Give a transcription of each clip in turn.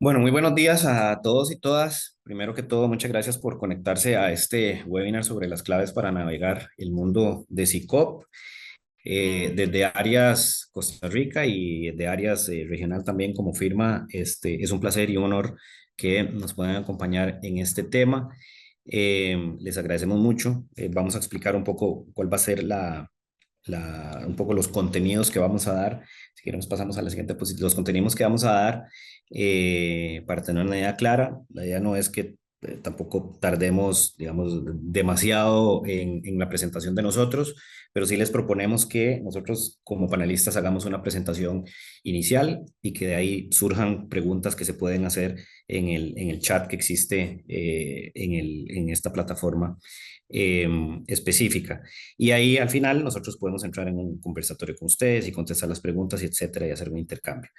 Bueno, muy buenos días a todos y todas. Primero que todo, muchas gracias por conectarse a este webinar sobre las claves para navegar el mundo de SICOP desde áreas Costa Rica y de áreas regional también como firma. Es un placer y un honor que nos puedan acompañar en este tema. Les agradecemos mucho. Vamos a explicar un poco cuál va a ser un poco los contenidos que vamos a dar. Si queremos pasamos a la siguiente posición. Los contenidos que vamos a dar para tener una idea clara. La idea no es que tampoco tardemos, digamos, demasiado en la presentación de nosotros, pero sí les proponemos que nosotros como panelistas hagamos una presentación inicial y que de ahí surjan preguntas que se pueden hacer en el chat que existe en esta plataforma eh, específica. Y ahí al final nosotros podemos entrar en un conversatorio con ustedes y contestar las preguntas, y etcétera, y hacer un intercambio.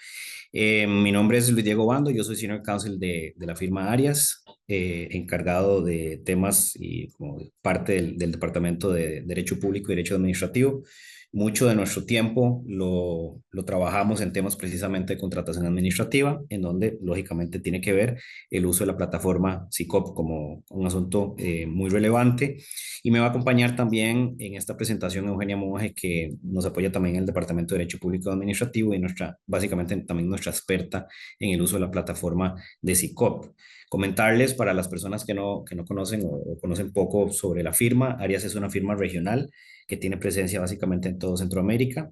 Mi nombre es Luis Diego Bando, yo soy Senior Counsel de la firma Arias, encargado de temas y como parte del Departamento de Derecho Público y Derecho Administrativo. Mucho de nuestro tiempo lo trabajamos en temas precisamente de contratación administrativa, en donde lógicamente tiene que ver el uso de la plataforma SICOP como un asunto muy relevante. Y me va a acompañar también en esta presentación Eugenia Monge, que nos apoya también en el Departamento de Derecho Público y Administrativo y básicamente también nuestra experta en el uso de la plataforma de SICOP. Comentarles para las personas que no conocen o conocen poco sobre la firma, Arias es una firma regional que tiene presencia básicamente en todo Centroamérica.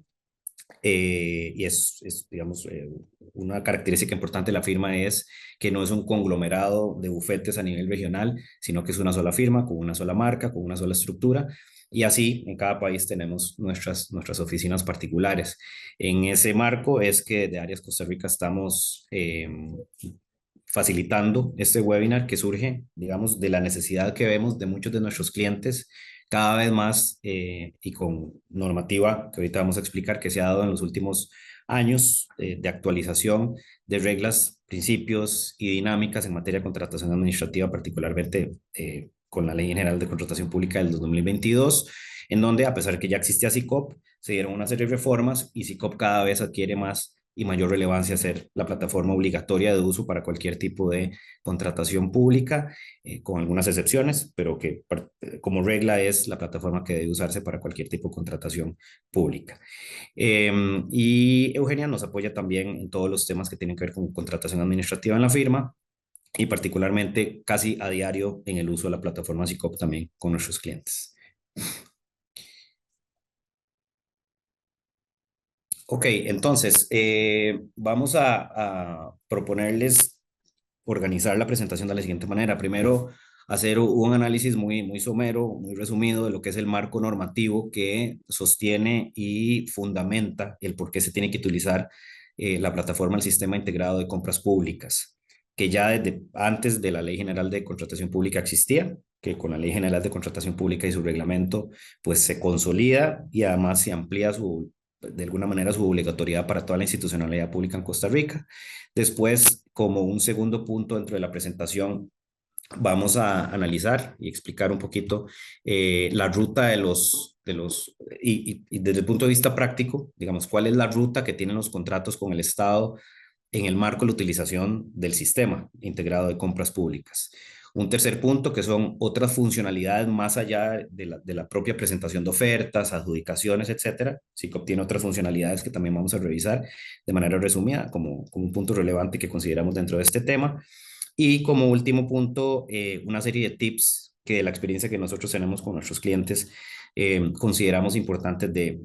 Digamos, una característica importante de la firma es que no es un conglomerado de bufetes a nivel regional, sino que es una sola firma, con una sola marca, con una sola estructura. Y así en cada país tenemos nuestras oficinas particulares. En ese marco es que de Arias Costa Rica estamos facilitando este webinar que surge, digamos, de la necesidad que vemos de muchos de nuestros clientes cada vez más y con normativa que ahorita vamos a explicar que se ha dado en los últimos años de actualización de reglas, principios y dinámicas en materia de contratación administrativa, particularmente con la Ley General de Contratación Pública del 2022, en donde a pesar que ya existía SICOP, se dieron una serie de reformas y SICOP cada vez adquiere más y mayor relevancia ser la plataforma obligatoria de uso para cualquier tipo de contratación pública, con algunas excepciones, pero que como regla es la plataforma que debe usarse para cualquier tipo de contratación pública. Y Eugenia nos apoya también en todos los temas que tienen que ver con contratación administrativa en la firma y particularmente casi a diario en el uso de la plataforma SICOP también con nuestros clientes. Ok, entonces vamos a proponerles organizar la presentación de la siguiente manera. Primero, hacer un análisis muy somero, muy resumido de lo que es el marco normativo que sostiene y fundamenta el por qué se tiene que utilizar la plataforma del Sistema Integrado de Compras Públicas, que ya desde antes de la Ley General de Contratación Pública existía, que con la Ley General de Contratación Pública y su reglamento, pues se consolida y además se amplía de alguna manera su obligatoriedad para toda la institucionalidad pública en Costa Rica. Después, como un segundo punto dentro de la presentación, vamos a analizar y explicar un poquito la ruta y desde el punto de vista práctico, digamos, cuál es la ruta que tienen los contratos con el Estado en el marco de la utilización del sistema integrado de compras públicas. Un tercer punto que son otras funcionalidades más allá de la propia presentación de ofertas, adjudicaciones, etcétera. Sí que obtiene otras funcionalidades que también vamos a revisar de manera resumida como un punto relevante que consideramos dentro de este tema. Y como último punto, una serie de tips que de la experiencia que nosotros tenemos con nuestros clientes consideramos importantes de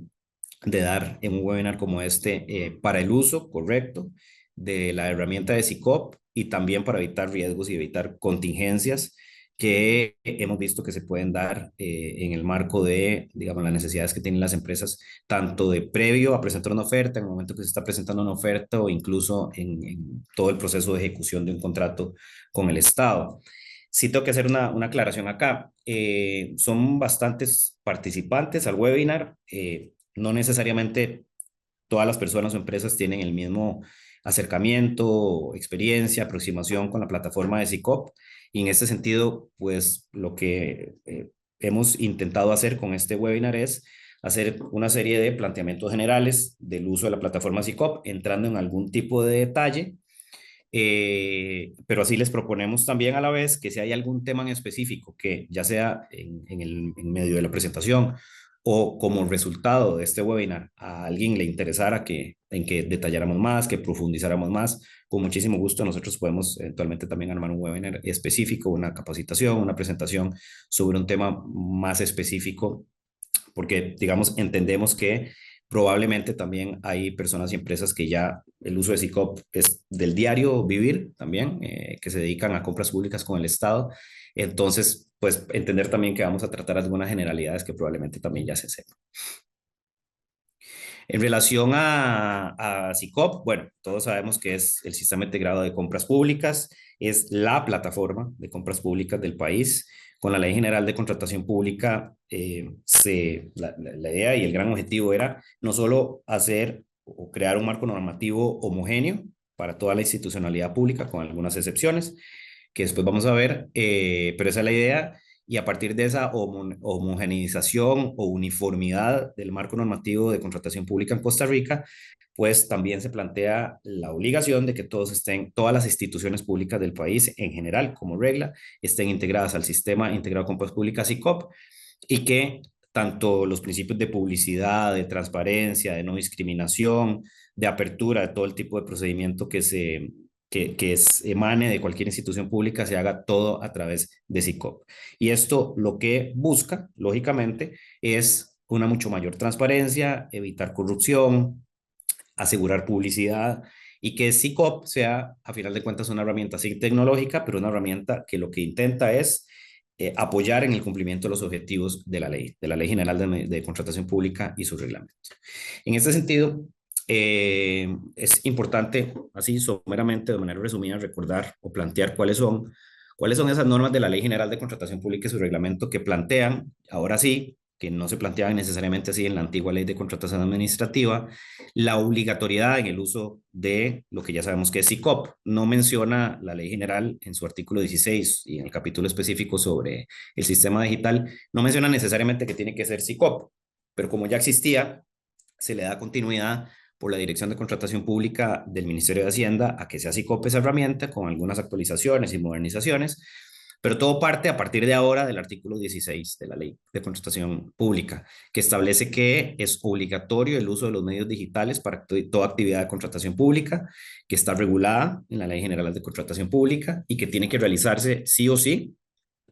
dar en un webinar como este para el uso correcto de la herramienta de SICOP y también para evitar riesgos y evitar contingencias que hemos visto que se pueden dar en el marco de, digamos, las necesidades que tienen las empresas, tanto de previo a presentar una oferta, en el momento que se está presentando una oferta o incluso en todo el proceso de ejecución de un contrato con el Estado. Sí tengo que hacer una aclaración acá. Son bastantes participantes al webinar. No necesariamente todas las personas o empresas tienen el mismo acercamiento, experiencia, aproximación con la plataforma de SICOP. Y en este sentido, pues lo que hemos intentado hacer con este webinar es hacer una serie de planteamientos generales del uso de la plataforma SICOP, entrando en algún tipo de detalle Pero así les proponemos también a la vez que si hay algún tema en específico que ya sea en medio de la presentación o como resultado de este webinar a alguien le interesara en que detalláramos más, que profundizáramos más, con muchísimo gusto nosotros podemos eventualmente también armar un webinar específico, una capacitación, una presentación sobre un tema más específico, porque digamos entendemos que probablemente también hay personas y empresas que ya el uso de SICOP es del diario vivir también, que se dedican a compras públicas con el Estado. Entonces, pues entender también que vamos a tratar algunas generalidades que probablemente también ya se sepan. En relación a SICOP, bueno, todos sabemos que es el Sistema Integrado de Compras Públicas, es la plataforma de compras públicas del país. Con la Ley General de Contratación Pública, la idea y el gran objetivo era no solo hacer o crear un marco normativo homogéneo para toda la institucionalidad pública, con algunas excepciones, que después vamos a ver, pero esa es la idea, y a partir de esa homogeneización o uniformidad del marco normativo de contratación pública en Costa Rica, pues también se plantea la obligación de que todas las instituciones públicas del país en general, como regla, estén integradas al sistema integrado de compras públicas SICOP, y que tanto los principios de publicidad, de transparencia, de no discriminación, de apertura de todo el tipo de procedimiento emane de cualquier institución pública, se haga todo a través de SICOP. Y esto lo que busca, lógicamente, es una mucho mayor transparencia, evitar corrupción, asegurar publicidad, y que SICOP sea, a final de cuentas, una herramienta sí tecnológica, pero una herramienta que lo que intenta es apoyar en el cumplimiento de los objetivos de la Ley General de Contratación Pública y su reglamento. En este sentido, es importante, así someramente, de manera resumida, recordar o plantear cuáles son esas normas de la Ley General de Contratación Pública y su reglamento que plantean, ahora sí, que no se planteaban necesariamente así en la antigua Ley de Contratación Administrativa, la obligatoriedad en el uso de lo que ya sabemos que es SICOP. No menciona la Ley General en su artículo 16 y en el capítulo específico sobre el sistema digital, no menciona necesariamente que tiene que ser SICOP, pero como ya existía, se le da continuidad por la Dirección de Contratación Pública del Ministerio de Hacienda a que sea SICOP esa herramienta con algunas actualizaciones y modernizaciones, pero todo parte a partir de ahora del artículo 16 de la Ley de Contratación Pública, que establece que es obligatorio el uso de los medios digitales para toda actividad de contratación pública, que está regulada en la Ley General de Contratación Pública y que tiene que realizarse sí o sí,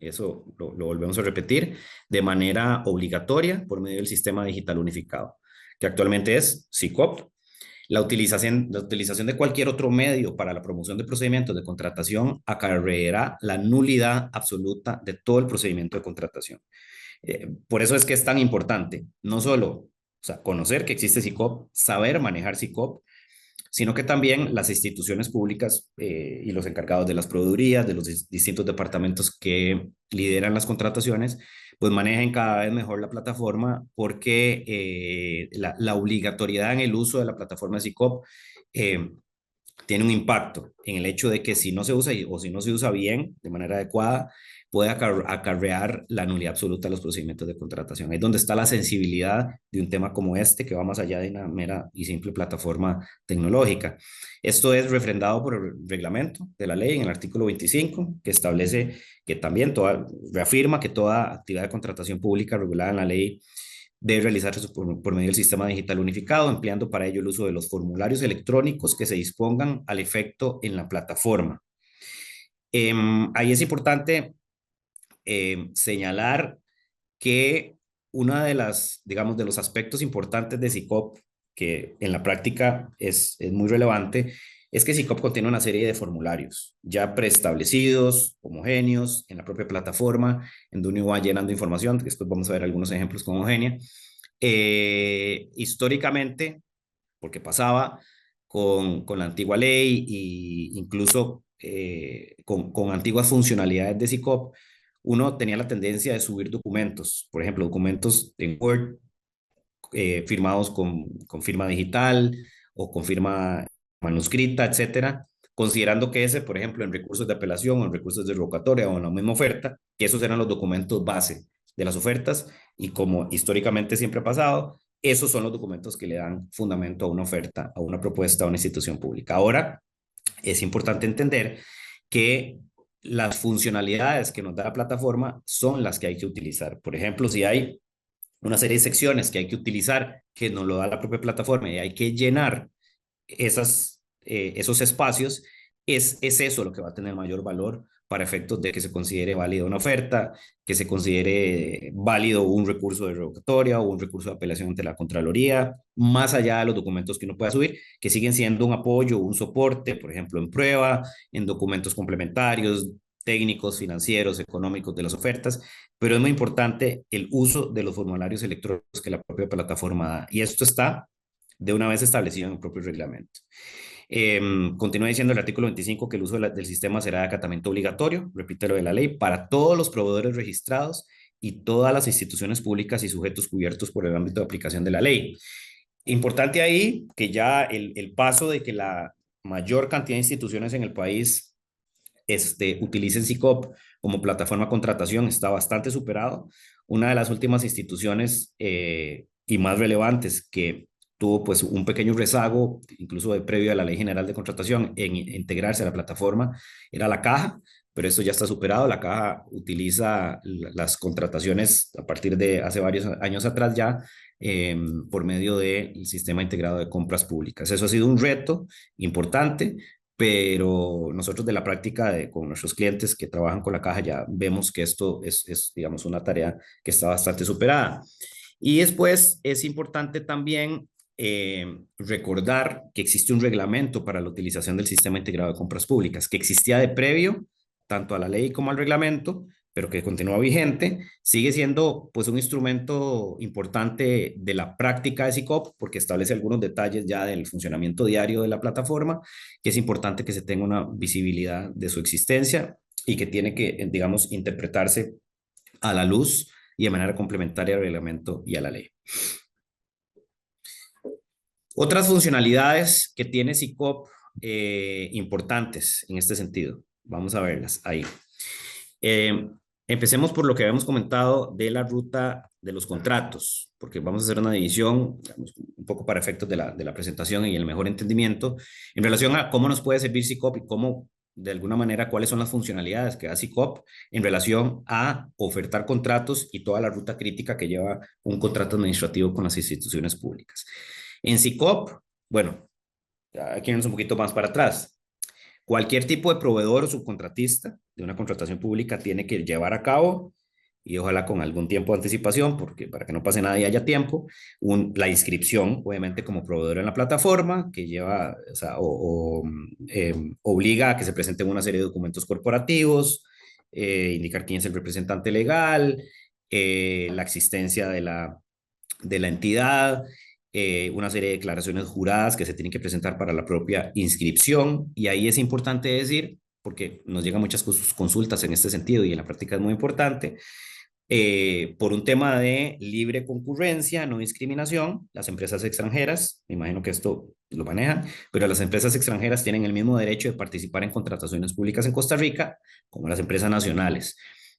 eso lo volvemos a repetir, de manera obligatoria por medio del Sistema Digital Unificado, que actualmente es SICOP. La utilización de cualquier otro medio para la promoción de procedimientos de contratación acarreará la nulidad absoluta de todo el procedimiento de contratación. Por eso es que es tan importante, no solo, o sea, conocer que existe SICOP, saber manejar SICOP, sino que también las instituciones públicas y los encargados de las proveedurías, de los distintos departamentos que lideran las contrataciones, pues manejen cada vez mejor la plataforma, porque la obligatoriedad en el uso de la plataforma SICOP eh, tiene un impacto en el hecho de que si no se usa o si no se usa bien, de manera adecuada, puede acarrear la nulidad absoluta de los procedimientos de contratación. Ahí es donde está la sensibilidad de un tema como este, que va más allá de una mera y simple plataforma tecnológica. Esto es refrendado por el reglamento de la ley en el artículo 25, que establece que también reafirma que toda actividad de contratación pública regulada en la ley debe realizarse por medio del sistema digital unificado, empleando para ello el uso de los formularios electrónicos que se dispongan al efecto en la plataforma. Ahí es importante señalar que una de las, digamos, de los aspectos importantes de SICOP, que en la práctica es muy relevante, es que SICOP contiene una serie de formularios ya preestablecidos, homogéneos, en la propia plataforma, en donde uno va llenando información. Después vamos a ver algunos ejemplos con Homogénea. Históricamente, porque pasaba con la antigua ley e incluso con antiguas funcionalidades de SICOP, uno tenía la tendencia de subir documentos, por ejemplo, documentos en Word firmados con firma digital o con firma manuscrita, etcétera, considerando que ese, por ejemplo, en recursos de apelación o en recursos de revocatoria o en la misma oferta, que esos eran los documentos base de las ofertas, y como históricamente siempre ha pasado, esos son los documentos que le dan fundamento a una oferta, a una propuesta, a una institución pública. Ahora, es importante entender que las funcionalidades que nos da la plataforma son las que hay que utilizar. Por ejemplo, si hay una serie de secciones que hay que utilizar, que nos lo da la propia plataforma y hay que llenar esos espacios, es eso lo que va a tener mayor valor para efectos de que se considere válida una oferta, que se considere válido un recurso de revocatoria o un recurso de apelación ante la Contraloría, más allá de los documentos que uno pueda subir, que siguen siendo un apoyo, un soporte, por ejemplo, en prueba, en documentos complementarios, técnicos, financieros, económicos de las ofertas, pero es muy importante el uso de los formularios electrónicos que la propia plataforma da. Y esto está de una vez establecido en el propio reglamento. Continúa diciendo el artículo 25 que el uso del sistema será de acatamiento obligatorio, repite lo de la ley, para todos los proveedores registrados y todas las instituciones públicas y sujetos cubiertos por el ámbito de aplicación de la ley. Importante ahí que ya el paso de que la mayor cantidad de instituciones en el país utilicen SICOP como plataforma de contratación está bastante superado. Una de las últimas instituciones y más relevantes que tuvo pues un pequeño rezago, incluso de previo a la Ley General de Contratación, en integrarse a la plataforma, era la Caja, pero esto ya está superado. La Caja utiliza las contrataciones a partir de hace varios años atrás ya por medio del sistema integrado de compras públicas. Eso ha sido un reto importante, pero nosotros de la práctica con nuestros clientes que trabajan con la caja ya vemos que esto digamos, una tarea que está bastante superada. Y después es importante también recordar que existe un reglamento para la utilización del sistema integrado de compras públicas, que existía de previo, tanto a la ley como al reglamento, pero que continúa vigente, sigue siendo pues un instrumento importante de la práctica de SICOP porque establece algunos detalles ya del funcionamiento diario de la plataforma, que es importante que se tenga una visibilidad de su existencia y que tiene que, digamos, interpretarse a la luz y de manera complementaria al reglamento y a la ley. Otras funcionalidades que tiene SICOP importantes en este sentido. Vamos a verlas ahí. Eh, Empecemos por lo que habíamos comentado de la ruta de los contratos, porque vamos a hacer una división, digamos, un poco para efectos de la presentación y el mejor entendimiento, en relación a cómo nos puede servir SICOP y cómo, de alguna manera, cuáles son las funcionalidades que da SICOP en relación a ofertar contratos y toda la ruta crítica que lleva un contrato administrativo con las instituciones públicas. En SICOP, bueno, aquí vamos un poquito más para atrás. Cualquier tipo de proveedor o subcontratista de una contratación pública tiene que llevar a cabo, y ojalá con algún tiempo de anticipación, porque para que no pase nada y haya tiempo, la inscripción, obviamente, como proveedor en la plataforma, que lleva, o sea, obliga a que se presenten una serie de documentos corporativos, indicar quién es el representante legal, la existencia de la entidad, una serie de declaraciones juradas que se tienen que presentar para la propia inscripción. Y ahí es importante decir, porque nos llegan muchas consultas en este sentido y en la práctica es muy importante, por un tema de libre concurrencia, no discriminación, las empresas extranjeras, me imagino que esto lo manejan, pero las empresas extranjeras tienen el mismo derecho de participar en contrataciones públicas en Costa Rica como las empresas nacionales.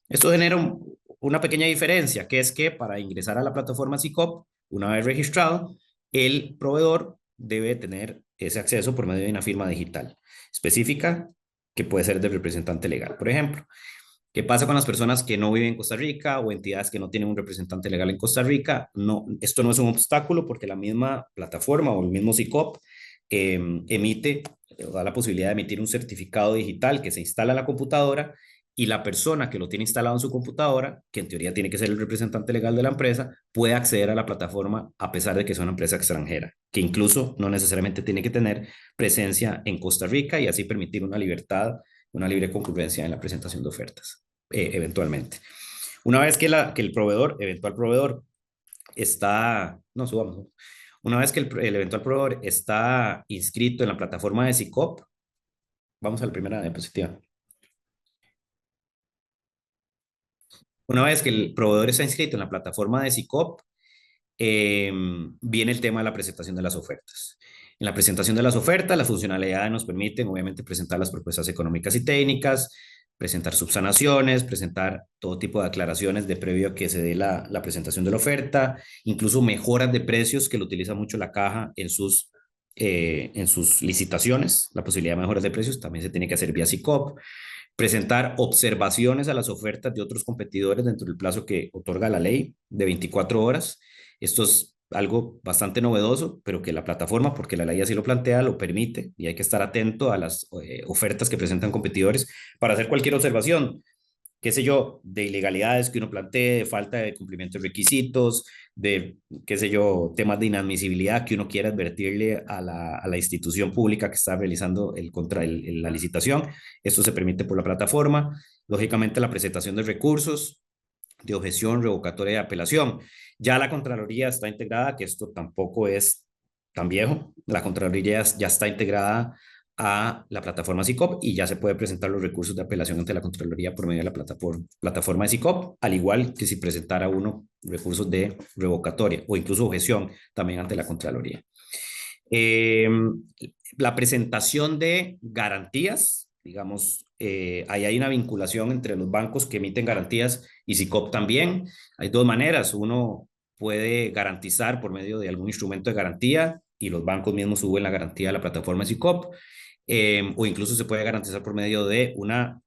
Esto genera una pequeña diferencia, que es que para ingresar a la plataforma SICOP, una vez registrado, el proveedor debe tener ese acceso por medio de una firma digital específica que puede ser del representante legal. Por ejemplo, ¿qué pasa con las personas que no viven en Costa Rica o entidades que no tienen un representante legal en Costa Rica? No, esto no es un obstáculo porque la misma plataforma o el mismo SICOP emite, da la posibilidad de emitir un certificado digital que se instala en la computadora y la persona que lo tiene instalado en su computadora, que en teoría tiene que ser el representante legal de la empresa, puede acceder a la plataforma a pesar de que es una empresa extranjera, que incluso no necesariamente tiene que tener presencia en Costa Rica y así permitir una libertad, una libre concurrencia en la presentación de ofertas, eventualmente. Una vez que el proveedor, eventual proveedor, está, no subamos, una vez que el eventual proveedor está inscrito en la plataforma de SICOP, vamos a la primera diapositiva. Una vez que el proveedor está inscrito en la plataforma de SICOP, viene el tema de la presentación de las ofertas. En la presentación de las ofertas, las funcionalidades nos permiten, obviamente, presentar las propuestas económicas y técnicas, presentar subsanaciones, presentar todo tipo de aclaraciones de previo a que se dé la presentación de la oferta, incluso mejoras de precios que lo utiliza mucho la caja en sus en sus licitaciones, la posibilidad de mejoras de precios también se tiene que hacer vía SICOP. Presentar observaciones a las ofertas de otros competidores dentro del plazo que otorga la ley de 24 horas. Esto es algo bastante novedoso, pero que la plataforma, porque la ley así lo plantea, lo permite y hay que estar atento a las ofertas que presentan competidores para hacer cualquier observación, qué sé yo, de ilegalidades que uno plantee, de falta de cumplimiento de requisitos, de, qué sé yo, temas de inadmisibilidad que uno quiera advertirle a la institución pública que está realizando la licitación. Esto se permite por la plataforma. Lógicamente, la presentación de recursos de objeción, revocatoria y apelación. Ya la Contraloría está integrada, que esto tampoco es tan viejo. La Contraloría ya está integrada a la plataforma SICOP y ya se puede presentar los recursos de apelación ante la Contraloría por medio de la plataforma de SICOP, al igual que si presentara uno recursos de revocatoria o incluso objeción también ante la Contraloría. Eh, la presentación de garantías, digamos, ahí hay una vinculación entre los bancos que emiten garantías y SICOP también. Hay dos maneras. Uno puede garantizar por medio de algún instrumento de garantía y los bancos mismos suben la garantía a la plataforma SICOP, o incluso se puede garantizar por medio de una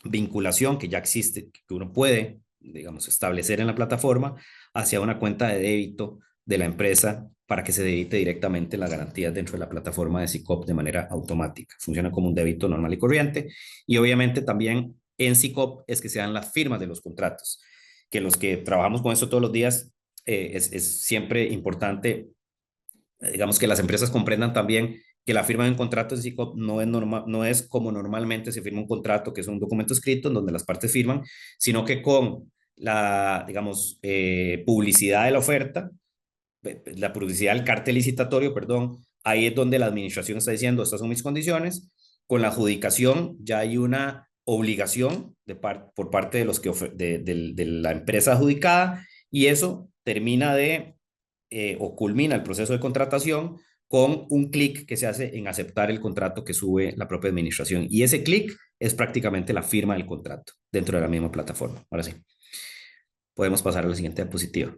vinculación que ya existe, que uno puede, digamos, establecer en la plataforma hacia una cuenta de débito de la empresa para que se debite directamente las garantías dentro de la plataforma de SICOP de manera automática. Funciona como un débito normal y corriente. Y obviamente también en SICOP es que se dan las firmas de los contratos, que los que trabajamos con eso todos los días es siempre importante, digamos, que las empresas comprendan también que la firma de un contrato en SICOP no es como normalmente se firma un contrato, que es un documento escrito en donde las partes firman, sino que con la, digamos, publicidad de la oferta, la publicidad del cartel licitatorio, perdón, ahí es donde la administración está diciendo, estas son mis condiciones. Con la adjudicación ya hay una obligación por parte de, los que de la empresa adjudicada y eso termina de o culmina el proceso de contratación con un clic que se hace en aceptar el contrato que sube la propia administración. Y ese clic es prácticamente la firma del contrato dentro de la misma plataforma. Ahora sí, podemos pasar a la siguiente diapositiva.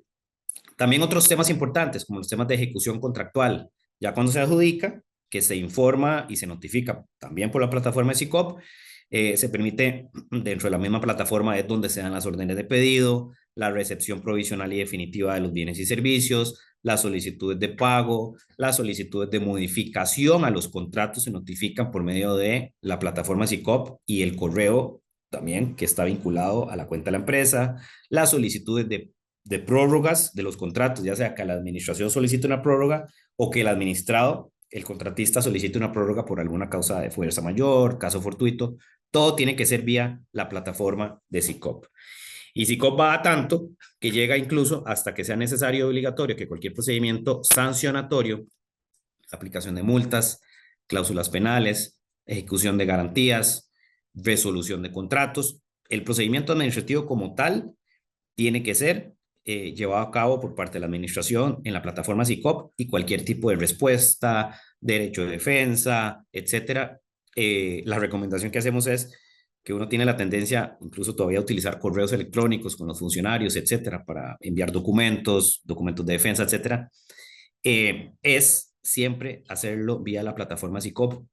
También otros temas importantes, como los temas de ejecución contractual. Ya cuando se adjudica, que se informa y se notifica también por la plataforma de SICOP, se permite dentro de la misma plataforma es donde se dan las órdenes de pedido, la recepción provisional y definitiva de los bienes y servicios, las solicitudes de pago, las solicitudes de modificación a los contratos se notifican por medio de la plataforma SICOP y el correo también que está vinculado a la cuenta de la empresa, las solicitudes de prórrogas de los contratos, ya sea que la administración solicite una prórroga o que el administrado, el contratista, solicite una prórroga por alguna causa de fuerza mayor, caso fortuito, todo tiene que ser vía la plataforma de SICOP. Y SICOP va a tanto que llega incluso hasta que sea necesario y obligatorio que cualquier procedimiento sancionatorio, aplicación de multas, cláusulas penales, ejecución de garantías, resolución de contratos, el procedimiento administrativo como tal tiene que ser llevado a cabo por parte de la administración en la plataforma SICOP y cualquier tipo de respuesta, derecho de defensa, etcétera. La recomendación que hacemos es que uno tiene la tendencia incluso todavía a utilizar correos electrónicos con los funcionarios, etcétera, para enviar documentos de defensa, etcétera. Es siempre hacerlo vía la plataforma SICOP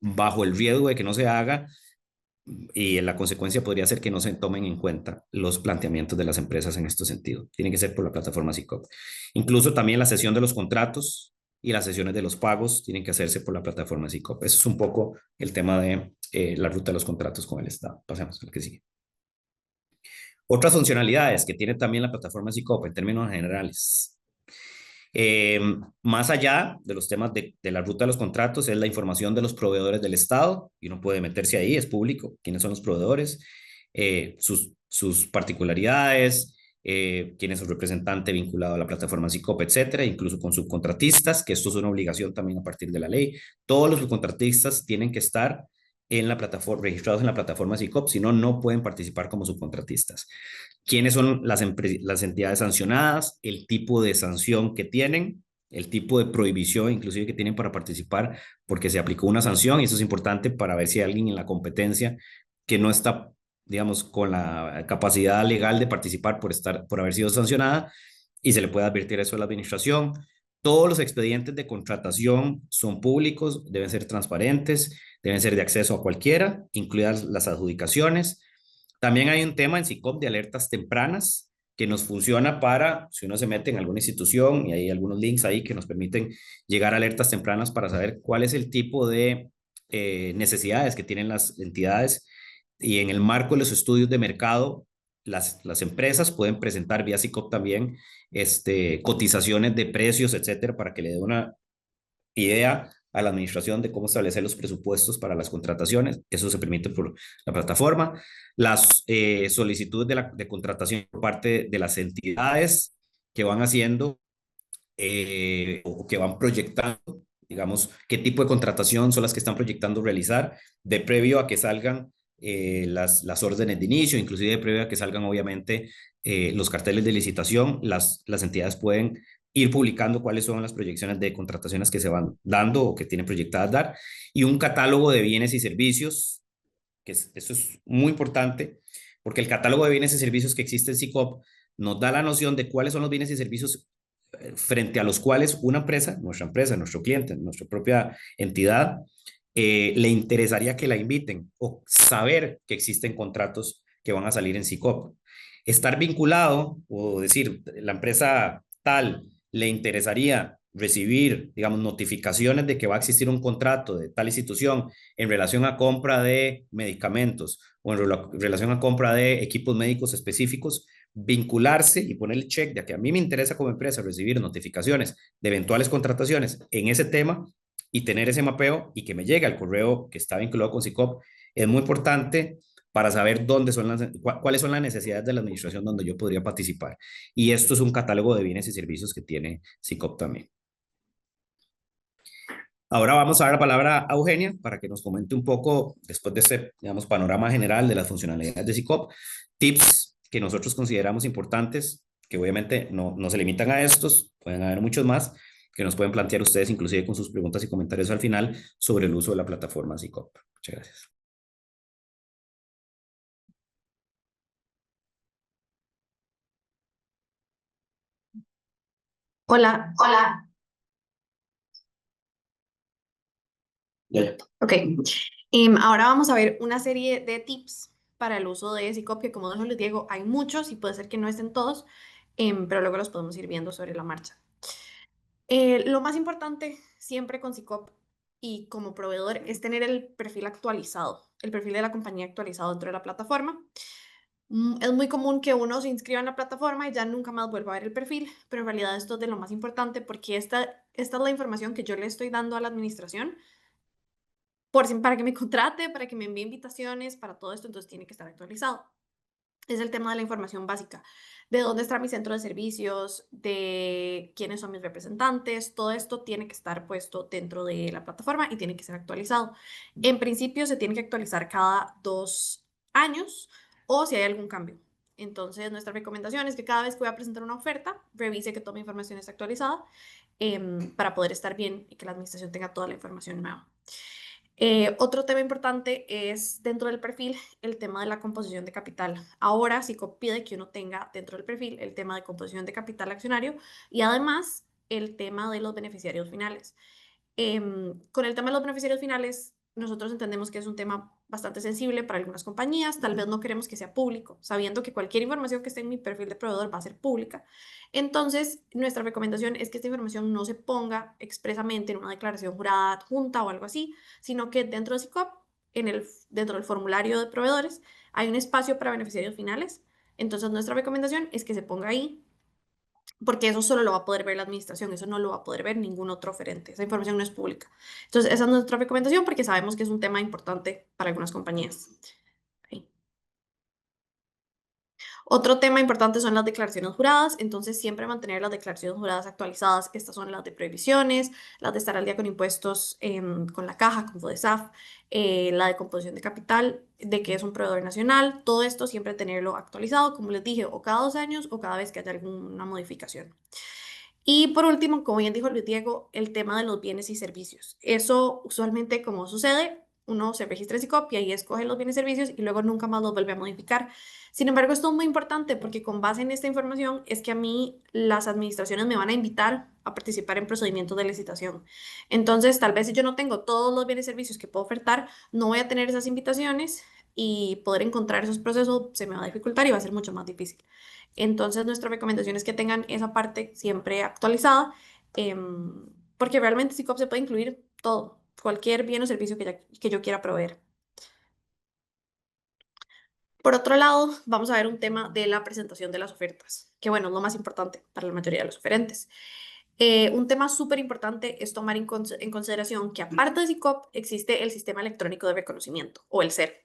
bajo el riesgo de que no se haga y la consecuencia podría ser que no se tomen en cuenta los planteamientos de las empresas en este sentido. Tiene que ser por la plataforma SICOP. Incluso también la sesión de los contratos y las sesiones de los pagos tienen que hacerse por la plataforma SICOP. Eso es un poco el tema de la ruta de los contratos con el Estado. Pasemos al que sigue. Otras funcionalidades que tiene también la plataforma SICOP en términos generales. Eh, Más allá de los temas de la ruta de los contratos, es la información de los proveedores del Estado, y uno puede meterse ahí, es público, quiénes son los proveedores, sus particularidades, quién es su representante vinculado a la plataforma SICOP, etcétera, incluso con subcontratistas, que esto es una obligación también a partir de la ley. Todos los subcontratistas tienen que estar en la plataforma, registrados en la plataforma SICOP, si no, no pueden participar como subcontratistas. ¿Quiénes son las entidades sancionadas? El tipo de sanción que tienen, el tipo de prohibición inclusive que tienen para participar porque se aplicó una sanción y eso es importante para ver si hay alguien en la competencia que no está, digamos, con la capacidad legal de participar por haber sido sancionada y se le puede advertir eso a la administración. Todos los expedientes de contratación son públicos, deben ser transparentes, deben ser de acceso a cualquiera, incluidas las adjudicaciones. También hay un tema en SICOP de alertas tempranas que nos funciona para, si uno se mete en alguna institución, y hay algunos links ahí que nos permiten llegar a alertas tempranas para saber cuál es el tipo de necesidades que tienen las entidades, y en el marco de los estudios de mercado, las empresas pueden presentar vía SICOP también cotizaciones de precios, etcétera, para que le dé una idea a la administración de cómo establecer los presupuestos para las contrataciones. Eso se permite por la plataforma. Las solicitudes de contratación por parte de las entidades que van haciendo o que van proyectando, digamos, qué tipo de contratación son las que están proyectando realizar, de previo a que salgan las órdenes de inicio, inclusive de previo a que salgan, obviamente, los carteles de licitación, las entidades pueden ir publicando cuáles son las proyecciones de contrataciones que se van dando o que tienen proyectadas dar, y un catálogo de bienes y servicios, eso es muy importante, porque el catálogo de bienes y servicios que existe en SICOP nos da la noción de cuáles son los bienes y servicios frente a los cuales una empresa, nuestro cliente, nuestra propia entidad, le interesaría que la inviten o saber que existen contratos que van a salir en SICOP. Estar vinculado o decir, la empresa tal le interesaría recibir, digamos, notificaciones de que va a existir un contrato de tal institución en relación a compra de medicamentos o en relación a compra de equipos médicos específicos, vincularse y poner el check de que a mí me interesa como empresa recibir notificaciones de eventuales contrataciones en ese tema y tener ese mapeo y que me llegue al correo que está vinculado con SICOP es muy importante para saber cuáles son las necesidades de la administración donde yo podría participar. Y esto es un catálogo de bienes y servicios que tiene SICOP también. Ahora vamos a dar la palabra a Eugenia para que nos comente un poco, después de este, digamos, panorama general de las funcionalidades de SICOP, tips que nosotros consideramos importantes, que obviamente no se limitan a estos, pueden haber muchos más, que nos pueden plantear ustedes, inclusive con sus preguntas y comentarios al final, sobre el uso de la plataforma SICOP. Muchas gracias. Hola, Hola. Ya. ok. Ahora vamos a ver una serie de tips para el uso de SICOP, que como les digo, hay muchos y puede ser que no estén todos, pero luego los podemos ir viendo sobre la marcha. Lo más importante siempre con SICOP y como proveedor es tener el perfil actualizado, el perfil de la compañía actualizado dentro de la plataforma. Es muy común que uno se inscriba en la plataforma y ya nunca más vuelva a ver el perfil, pero en realidad esto es de lo más importante porque esta es la información que yo le estoy dando a la administración para que me contrate, para que me envíe invitaciones, para todo esto, entonces tiene que estar actualizado. Es el tema de la información básica, de dónde está mi centro de servicios, de quiénes son mis representantes, todo esto tiene que estar puesto dentro de la plataforma y tiene que ser actualizado. En principio se tiene que actualizar cada 2 años o si hay algún cambio. Entonces nuestra recomendación es que cada vez que voy a presentar una oferta, revise que toda mi información está actualizada para poder estar bien y que la administración tenga toda la información nueva. Otro tema importante es dentro del perfil el tema de la composición de capital. Ahora SICOP pide que uno tenga dentro del perfil el tema de composición de capital accionario y además el tema de los beneficiarios finales. Con el tema de los beneficiarios finales, nosotros entendemos que es un tema bastante sensible para algunas compañías, tal vez no queremos que sea público, sabiendo que cualquier información que esté en mi perfil de proveedor va a ser pública. Entonces, nuestra recomendación es que esta información no se ponga expresamente en una declaración jurada adjunta o algo así, sino que dentro de SICOP, dentro del formulario de proveedores, hay un espacio para beneficiarios finales. Entonces, nuestra recomendación es que se ponga ahí porque eso solo lo va a poder ver la administración, eso no lo va a poder ver ningún otro oferente, esa información no es pública. Entonces, esa es nuestra recomendación porque sabemos que es un tema importante para algunas compañías. Ok. Otro tema importante son las declaraciones juradas, entonces siempre mantener las declaraciones juradas actualizadas. Estas son las de previsiones, las de estar al día con impuestos con la caja, con FODESAF, la de composición de capital, de que es un proveedor nacional, todo esto siempre tenerlo actualizado, como les dije, o cada 2 años o cada vez que haya alguna modificación. Y por último, como bien dijo Luis Diego, el tema de los bienes y servicios. Eso usualmente, como sucede, uno se registra en SICOP y ahí escoge los bienes y servicios y luego nunca más los vuelve a modificar. Sin embargo, esto es muy importante porque con base en esta información es que a mí las administraciones me van a invitar a participar en procedimientos de licitación. Entonces, tal vez si yo no tengo todos los bienes y servicios que puedo ofertar, no voy a tener esas invitaciones y poder encontrar esos procesos se me va a dificultar y va a ser mucho más difícil. Entonces, nuestra recomendación es que tengan esa parte siempre actualizada, porque realmente SICOP se puede incluir todo, cualquier bien o servicio que yo quiera proveer. Por otro lado, vamos a ver un tema de la presentación de las ofertas, que bueno, es lo más importante para la mayoría de los oferentes. Un tema súper importante es tomar en consideración que aparte de SICOP existe el Sistema Electrónico de Reconocimiento o el SER.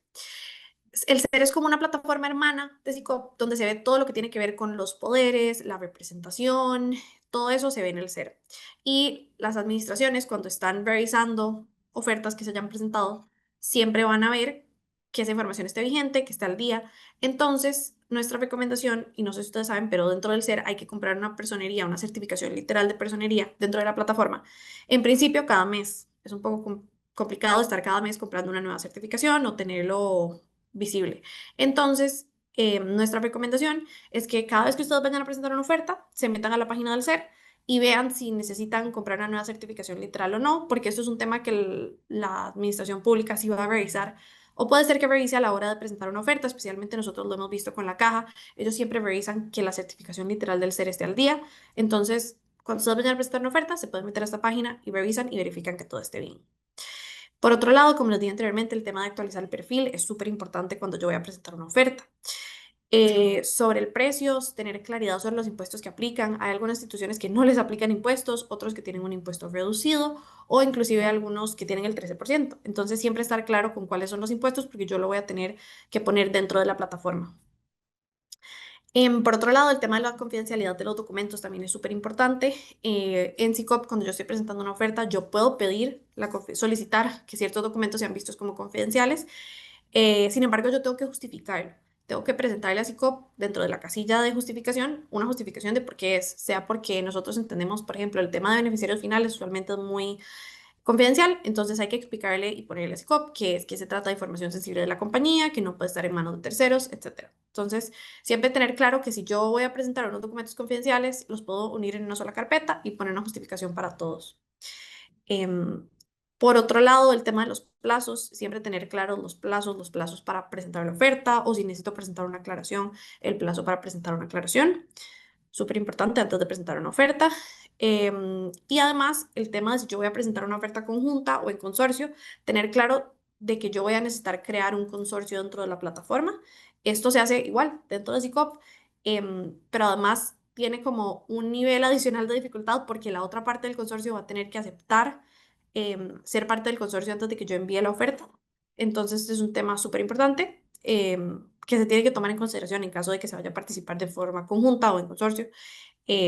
El SER es como una plataforma hermana de SICOP donde se ve todo lo que tiene que ver con los poderes, la representación, todo eso se ve en el SER. Y las administraciones, cuando están revisando ofertas que se hayan presentado, siempre van a ver que esa información esté vigente, que esté al día. Entonces, nuestra recomendación, y no sé si ustedes saben, pero dentro del SER hay que comprar una personería, una certificación literal de personería dentro de la plataforma. En principio, cada mes. Es un poco complicado estar cada mes comprando una nueva certificación o tenerlo visible. Entonces, nuestra recomendación es que cada vez que ustedes vayan a presentar una oferta, se metan a la página del SER y vean si necesitan comprar una nueva certificación literal o no, porque esto es un tema que la administración pública sí va a revisar. O puede ser que revise a la hora de presentar una oferta, especialmente nosotros lo hemos visto con la caja. Ellos siempre revisan que la certificación literal del SER esté al día. Entonces, cuando ustedes vayan a presentar una oferta, se pueden meter a esta página y revisan y verifican que todo esté bien. Por otro lado, como les dije anteriormente, el tema de actualizar el perfil es súper importante cuando yo voy a presentar una oferta. Sobre el precio, tener claridad sobre los impuestos que aplican. Hay algunas instituciones que no les aplican impuestos, otros que tienen un impuesto reducido o inclusive algunos que tienen el 13%. Entonces, siempre estar claro con cuáles son los impuestos porque yo lo voy a tener que poner dentro de la plataforma. Por otro lado, el tema de la confidencialidad de los documentos también es súper importante. En SICOP, cuando yo estoy presentando una oferta, yo puedo pedir, solicitar que ciertos documentos sean vistos como confidenciales. Sin embargo, yo tengo que justificarlo. Tengo que presentarle a SICOP dentro de la casilla de justificación una justificación de por qué es, sea porque nosotros entendemos, por ejemplo, el tema de beneficiarios finales usualmente es muy confidencial, entonces hay que explicarle y ponerle a SICOP que es que se trata de información sensible de la compañía, que no puede estar en manos de terceros, etcétera. Entonces, siempre tener claro que si yo voy a presentar unos documentos confidenciales, los puedo unir en una sola carpeta y poner una justificación para todos. Em, por otro lado, el tema de los plazos, siempre tener claros los plazos para presentar la oferta o si necesito presentar una aclaración, el plazo para presentar una aclaración súper importante antes de presentar una oferta. Y además, el tema de si yo voy a presentar una oferta conjunta o en consorcio, tener claro de que yo voy a necesitar crear un consorcio dentro de la plataforma. Esto se hace igual dentro de SICOP, pero además tiene como un nivel adicional de dificultad porque la otra parte del consorcio va a tener que aceptar ser parte del consorcio antes de que yo envíe la oferta. Entonces, este es un tema súper importante que se tiene que tomar en consideración en caso de que se vaya a participar de forma conjunta o en consorcio,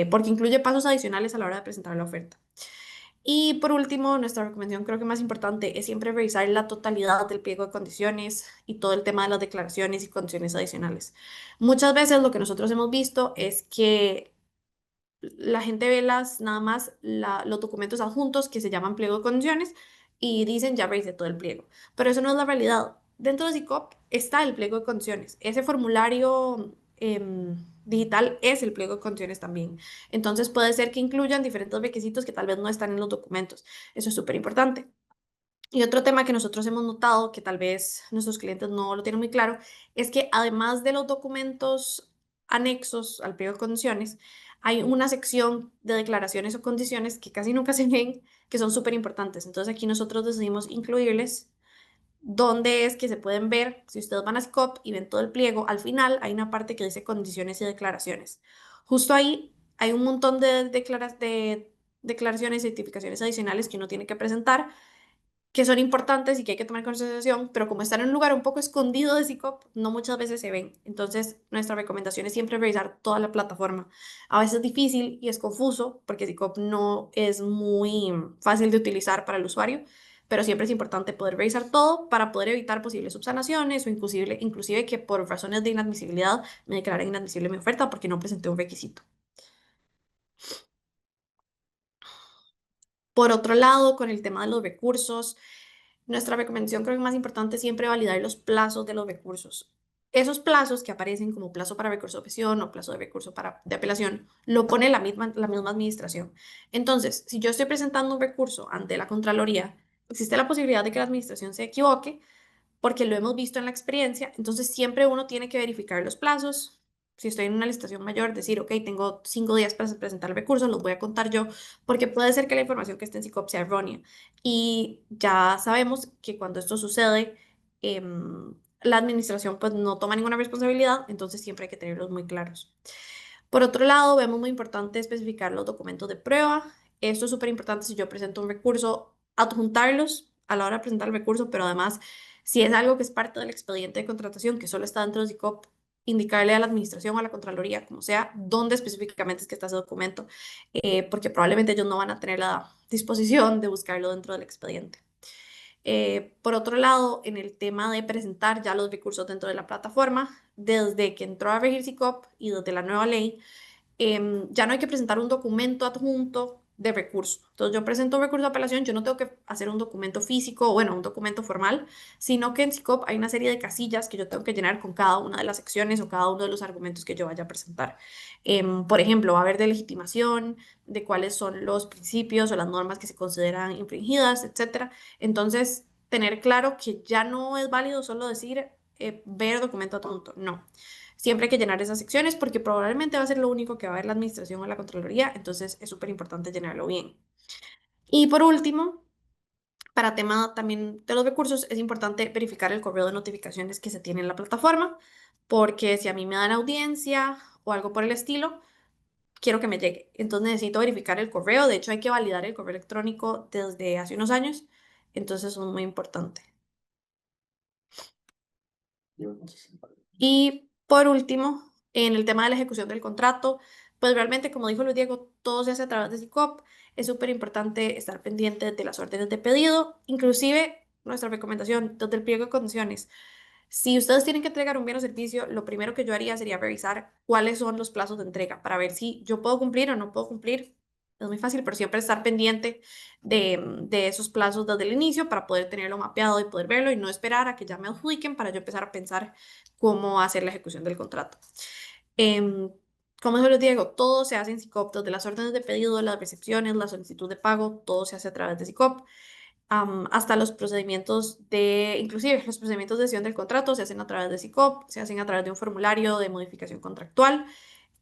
porque incluye pasos adicionales a la hora de presentar la oferta. Y por último, nuestra recomendación creo que más importante es siempre revisar la totalidad del pliego de condiciones y todo el tema de las declaraciones y condiciones adicionales. Muchas veces lo que nosotros hemos visto es que la gente ve nada más los documentos adjuntos que se llaman pliego de condiciones y dicen ya revisé todo el pliego. Pero eso no es la realidad. Dentro de SICOP está el pliego de condiciones. Ese formulario digital es el pliego de condiciones también. Entonces puede ser que incluyan diferentes requisitos que tal vez no están en los documentos. Eso es súper importante. Y otro tema que nosotros hemos notado, que tal vez nuestros clientes no lo tienen muy claro, es que además de los documentos anexos al pliego de condiciones, hay una sección de declaraciones o condiciones que casi nunca se ven, que son súper importantes. Entonces aquí nosotros decidimos incluirles donde es que se pueden ver, si ustedes van a SCOP y ven todo el pliego, al final hay una parte que dice condiciones y declaraciones. Justo ahí hay un montón de declaraciones y certificaciones adicionales que uno tiene que presentar que son importantes y que hay que tomar en consideración, pero como están en un lugar un poco escondido de SICOP, no muchas veces se ven. Entonces, nuestra recomendación es siempre revisar toda la plataforma. A veces es difícil y es confuso porque SICOP no es muy fácil de utilizar para el usuario, pero siempre es importante poder revisar todo para poder evitar posibles subsanaciones o inclusive que por razones de inadmisibilidad me declaren inadmisible mi oferta porque no presenté un requisito. Por otro lado, con el tema de los recursos, Nuestra recomendación creo que más importante es siempre validar los plazos de los recursos. Esos plazos que aparecen como plazo para recurso de objeción o plazo de recurso de apelación, lo pone la misma administración. Entonces, si yo estoy presentando un recurso ante la Contraloría, existe la posibilidad de que la administración se equivoque porque lo hemos visto en la experiencia, entonces siempre uno tiene que verificar los plazos. Si estoy en una licitación mayor, decir, ok, tengo 5 días para presentar el recurso, los voy a contar yo, porque puede ser que la información que esté en SICOP sea errónea. Y ya sabemos que cuando esto sucede, la administración pues no toma ninguna responsabilidad, entonces siempre hay que tenerlos muy claros. Por otro lado, vemos muy importante especificar los documentos de prueba. Esto es súper importante si yo presento un recurso, adjuntarlos a la hora de presentar el recurso, pero además, si es algo que es parte del expediente de contratación, que solo está dentro de SICOP, indicarle a la administración o a la Contraloría, como sea, dónde específicamente es que está ese documento, porque probablemente ellos no van a tener la disposición de buscarlo dentro del expediente. Por otro lado, en el tema de presentar ya los recursos dentro de la plataforma, desde que entró a regir SICOP y desde la nueva ley, ya no hay que presentar un documento adjunto de recurso. Entonces, yo presento un recurso de apelación, yo no tengo que hacer un documento físico, o bueno, un documento formal, sino que en SICOP hay una serie de casillas que yo tengo que llenar con cada una de las secciones o cada uno de los argumentos que yo vaya a presentar. Por ejemplo, va a haber de legitimación, de cuáles son los principios o las normas que se consideran infringidas, etcétera. Entonces, tener claro que ya no es válido solo decir ver documento adjunto, no. Siempre hay que llenar esas secciones porque probablemente va a ser lo único que va a ver la administración o la Contraloría, entonces es súper importante llenarlo bien. Y por último, para tema también de los recursos, es importante verificar el correo de notificaciones que se tiene en la plataforma, porque si a mí me dan audiencia o algo por el estilo, quiero que me llegue. Entonces necesito verificar el correo, de hecho hay que validar el correo electrónico desde hace unos años, entonces es muy importante. Y por último, en el tema de la ejecución del contrato, pues realmente, como dijo Luis Diego, todo se hace a través de SICOP. Es súper importante estar pendiente de las órdenes de pedido, inclusive nuestra recomendación desde el pliego de condiciones. Si ustedes tienen que entregar un bien o servicio, lo primero que yo haría sería revisar cuáles son los plazos de entrega para ver si yo puedo cumplir o no puedo cumplir. Es muy fácil, pero siempre estar pendiente de esos plazos desde el inicio para poder tenerlo mapeado y poder verlo y no esperar a que ya me adjudiquen para yo empezar a pensar cómo hacer la ejecución del contrato. Em, como se les digo, todo se hace en SICOP, desde las órdenes de pedido, las recepciones, la solicitud de pago, todo se hace a través de SICOP. Hasta los procedimientos inclusive los procedimientos de decisión del contrato se hacen a través de SICOP, se hacen a través de un formulario de modificación contractual,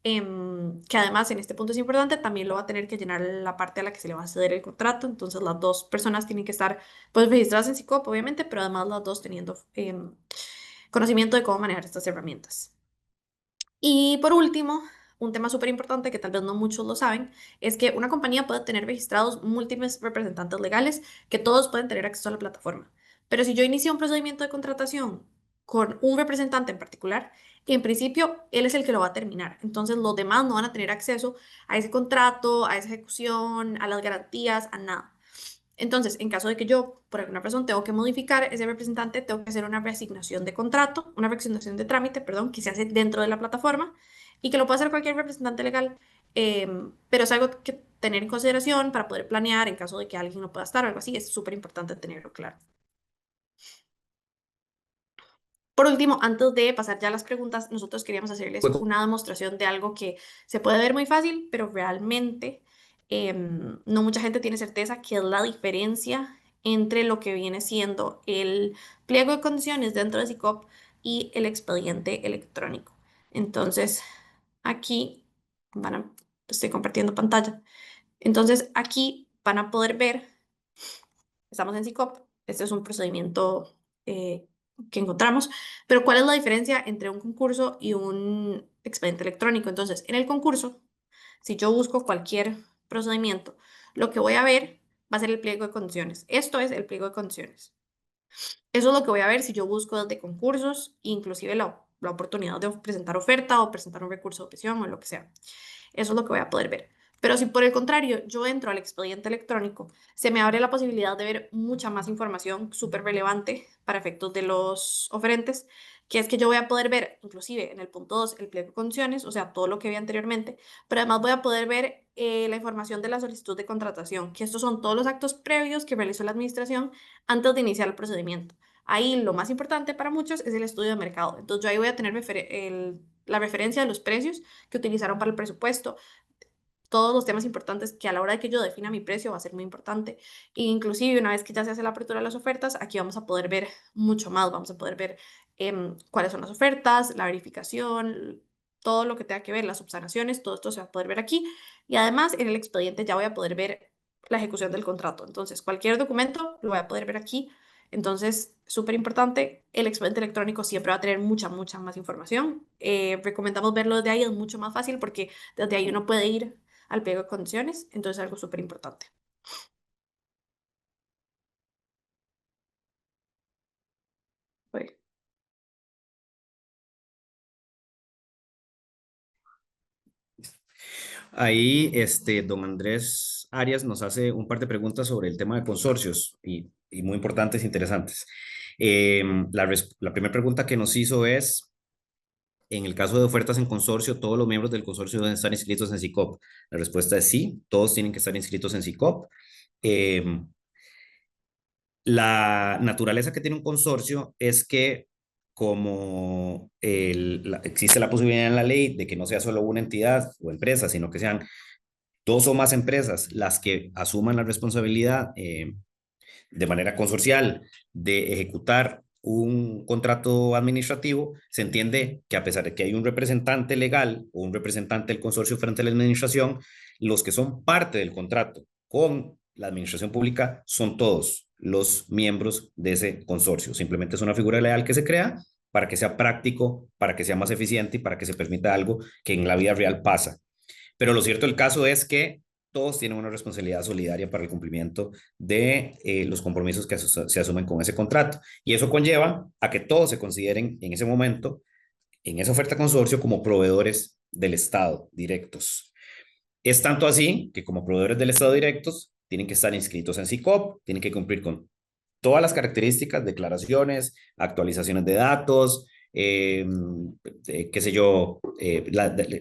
que además en este punto es importante, también lo va a tener que llenar la parte a la que se le va a ceder el contrato, entonces las dos personas tienen que estar pues registradas en SICOP, obviamente, pero además las dos teniendo conocimiento de cómo manejar estas herramientas. Y por último, un tema súper importante que tal vez no muchos lo saben, es que una compañía puede tener registrados múltiples representantes legales que todos pueden tener acceso a la plataforma. Pero si yo inicio un procedimiento de contratación con un representante en particular, en principio él es el que lo va a terminar. Entonces los demás no van a tener acceso a ese contrato, a esa ejecución, a las garantías, a nada. Entonces, en caso de que yo, por alguna razón, tengo que modificar ese representante, tengo que hacer una reasignación de contrato, una reasignación de trámite, perdón, que se hace dentro de la plataforma y que lo puede hacer cualquier representante legal, pero es algo que tener en consideración para poder planear en caso de que alguien no pueda estar o algo así, es súper importante tenerlo claro. Por último, antes de pasar ya a las preguntas, nosotros queríamos hacerles una demostración de algo que se puede ver muy fácil, pero realmente no mucha gente tiene certeza que es la diferencia entre lo que viene siendo el pliego de condiciones dentro de SICOP y el expediente electrónico. Entonces, aquí estoy compartiendo pantalla. Entonces, aquí van a poder ver, estamos en SICOP, este es un procedimiento que encontramos, pero ¿cuál es la diferencia entre un concurso y un expediente electrónico? Entonces, en el concurso, si yo busco cualquier procedimiento, lo que voy a ver va a ser el pliego de condiciones. Esto es el pliego de condiciones. Eso es lo que voy a ver si yo busco desde concursos, inclusive la oportunidad de presentar oferta o presentar un recurso de objeción o lo que sea. Eso es lo que voy a poder ver. Pero si por el contrario yo entro al expediente electrónico, se me abre la posibilidad de ver mucha más información súper relevante para efectos de los oferentes, que es que yo voy a poder ver, inclusive en el punto 2 el pliego de condiciones, o sea, todo lo que vi anteriormente, pero además voy a poder ver la información de la solicitud de contratación, que estos son todos los actos previos que realizó la administración antes de iniciar el procedimiento. Ahí lo más importante para muchos es el estudio de mercado. Entonces yo ahí voy a tener la referencia de los precios que utilizaron para el presupuesto, todos los temas importantes que a la hora de que yo defina mi precio va a ser muy importante. E inclusive una vez que ya se hace la apertura de las ofertas, aquí vamos a poder ver mucho más, vamos a poder ver cuáles son las ofertas, la verificación, todo lo que tenga que ver, las subsanaciones, todo esto se va a poder ver aquí. Y además en el expediente ya voy a poder ver la ejecución del contrato. Entonces cualquier documento lo voy a poder ver aquí. Entonces, súper importante, el expediente electrónico siempre va a tener mucha más información. Recomendamos verlo desde ahí, es mucho más fácil porque desde ahí uno puede ir al pliego de condiciones, entonces algo súper importante. Pues, Ahí, don Andrés Arias nos hace un par de preguntas sobre el tema de consorcios y muy importantes e interesantes. La primera pregunta que nos hizo es, en el caso de ofertas en consorcio, ¿todos los miembros del consorcio deben estar inscritos en SICOP? La respuesta es sí, todos tienen que estar inscritos en SICOP. Eh, la naturaleza que tiene un consorcio es que como existe la posibilidad en la ley de que no sea solo una entidad o empresa, sino que sean dos o más empresas las que asuman la responsabilidad de manera consorcial de ejecutar un contrato administrativo, se entiende que a pesar de que hay un representante legal o un representante del consorcio frente a la administración, los que son parte del contrato con la administración pública son todos los miembros de ese consorcio. Simplemente es una figura legal que se crea para que sea práctico, para que sea más eficiente y para que se permita algo que en la vida real pasa. Pero lo cierto del caso es que todos tienen una responsabilidad solidaria para el cumplimiento de los compromisos que se asumen con ese contrato. Y eso conlleva a que todos se consideren en ese momento, en esa oferta consorcio, como proveedores del Estado directos. Es tanto así que como proveedores del Estado directos tienen que estar inscritos en SICOP, tienen que cumplir con todas las características, declaraciones, actualizaciones de datos, qué sé yo,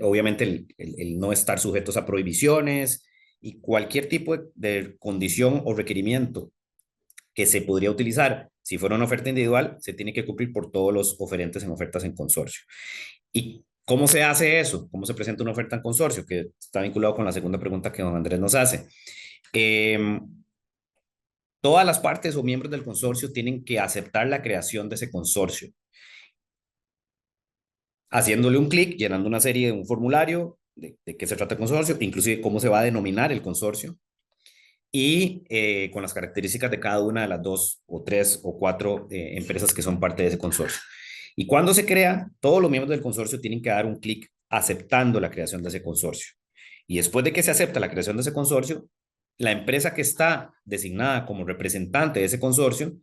obviamente el no estar sujetos a prohibiciones y cualquier tipo de condición o requerimiento que se podría utilizar si fuera una oferta individual, se tiene que cumplir por todos los oferentes en ofertas en consorcio. ¿Y cómo se hace eso? ¿Cómo se presenta una oferta en consorcio? Que está vinculado con la segunda pregunta que don Andrés nos hace. Eh, Todas las partes o miembros del consorcio tienen que aceptar la creación de ese consorcio, haciéndole un clic, llenando una serie de un formulario de qué se trata el consorcio, inclusive cómo se va a denominar el consorcio y con las características de cada una de las dos o tres o cuatro empresas que son parte de ese consorcio. Y cuando se crea, todos los miembros del consorcio tienen que dar un clic aceptando la creación de ese consorcio. Y después de que se acepta la creación de ese consorcio, la empresa que está designada como representante de ese consorcio,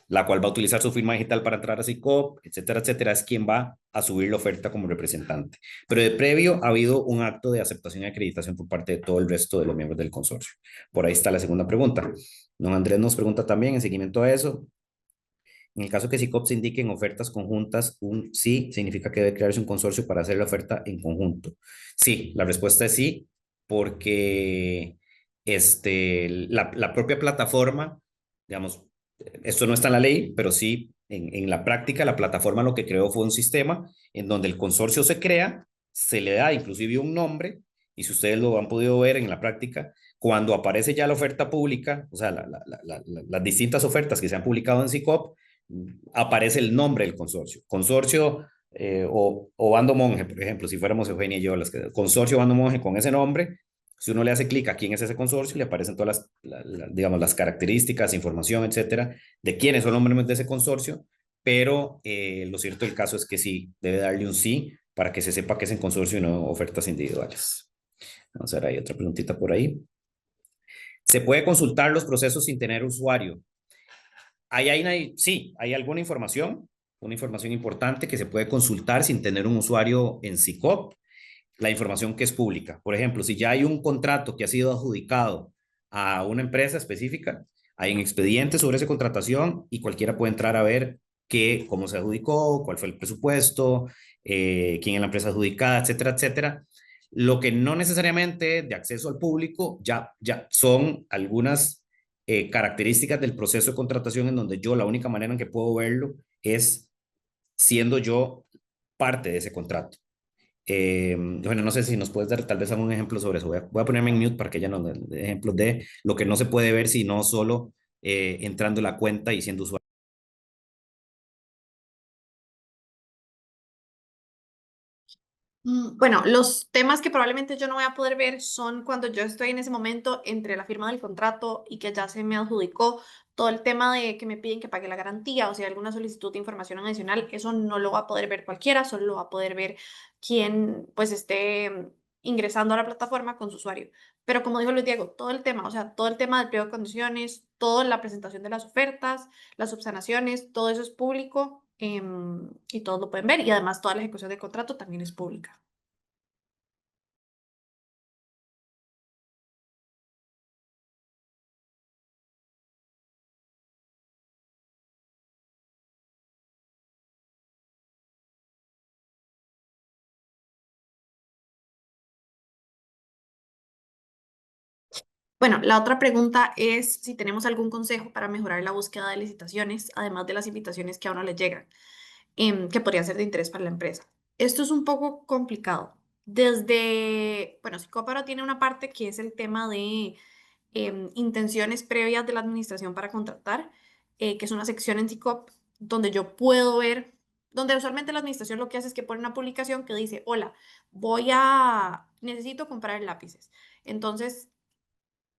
la cual va a utilizar su firma digital para entrar a SICOP, etcétera, etcétera, es quien va a subir la oferta como representante. Pero de previo ha habido un acto de aceptación y acreditación por parte de todo el resto de los miembros del consorcio. Por ahí está la segunda pregunta. Don Andrés nos pregunta también, en seguimiento a eso, en el caso que SICOP se indique en ofertas conjuntas, un sí significa que debe crearse un consorcio para hacer la oferta en conjunto. Sí, la respuesta es sí, porque la propia plataforma, digamos, esto no está en la ley, pero sí en la práctica la plataforma lo que creó fue un sistema en donde el consorcio se crea, se le da inclusive un nombre, y si ustedes lo han podido ver en la práctica, cuando aparece ya la oferta pública, o sea, las distintas ofertas que se han publicado en SICOP, aparece el nombre del consorcio. Consorcio o Bando Monje, por ejemplo, si fuéramos Eugenia y yo, consorcio Bando Monje con ese nombre, si uno le hace clic a quién es ese consorcio, le aparecen todas digamos, las características, información, etcétera, de quiénes son los miembros de ese consorcio, pero lo cierto del caso es que sí, debe darle un sí para que se sepa que es en consorcio y no ofertas individuales. Vamos a ver, hay otra preguntita por ahí. ¿Se puede consultar los procesos sin tener usuario? Sí, hay alguna información, una información importante que se puede consultar sin tener un usuario en SICOP, la información que es pública. Por ejemplo, si ya hay un contrato que ha sido adjudicado a una empresa específica, hay un expediente sobre esa contratación y cualquiera puede entrar a ver cómo se adjudicó, cuál fue el presupuesto, quién es la empresa adjudicada, etcétera, etcétera. Lo que no necesariamente de acceso al público ya son algunas características del proceso de contratación en donde yo la única manera en que puedo verlo es siendo yo parte de ese contrato. Bueno, no sé si nos puedes dar tal vez algún ejemplo sobre eso. Voy a ponerme en mute para que ya nos dé ejemplos de lo que no se puede ver si no solo entrando en la cuenta y siendo usuario. Bueno, los temas que probablemente yo no voy a poder ver son cuando yo estoy en ese momento entre la firma del contrato y que ya se me adjudicó todo el tema de que me piden que pague la garantía o si hay alguna solicitud de información adicional, eso no lo va a poder ver cualquiera, solo lo va a poder ver quien pues esté ingresando a la plataforma con su usuario. Pero como dijo Luis Diego, todo el tema, o sea, todo el tema del pliego de condiciones, toda la presentación de las ofertas, las subsanaciones, todo eso es público y todos lo pueden ver y además toda la ejecución del contrato también es pública. Bueno, la otra pregunta es si tenemos algún consejo para mejorar la búsqueda de licitaciones, además de las invitaciones que a uno le llegan, que podrían ser de interés para la empresa. Esto es un poco complicado. Bueno, Psicóparo tiene una parte que es el tema de intenciones previas de la administración para contratar, que es una sección en SICOP donde yo puedo ver, donde usualmente la administración lo que hace es que pone una publicación que dice, hola, necesito comprar lápices. Entonces,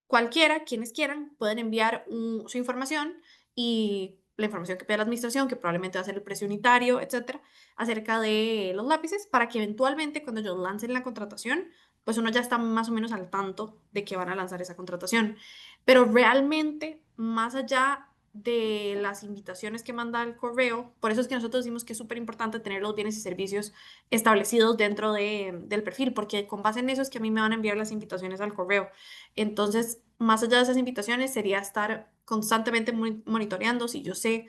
cualquiera, quienes quieran, pueden enviar su información y la información que pide la administración, que probablemente va a ser el precio unitario, etcétera, acerca de los lápices, para que eventualmente cuando ellos lancen la contratación, pues uno ya está más o menos al tanto de que van a lanzar esa contratación. Pero realmente, más allá de las invitaciones que manda el correo, por eso es que nosotros decimos que es súper importante tener los bienes y servicios establecidos dentro del perfil, porque con base en eso es que a mí me van a enviar las invitaciones al correo. Entonces, más allá de esas invitaciones, sería estar constantemente monitoreando si yo sé,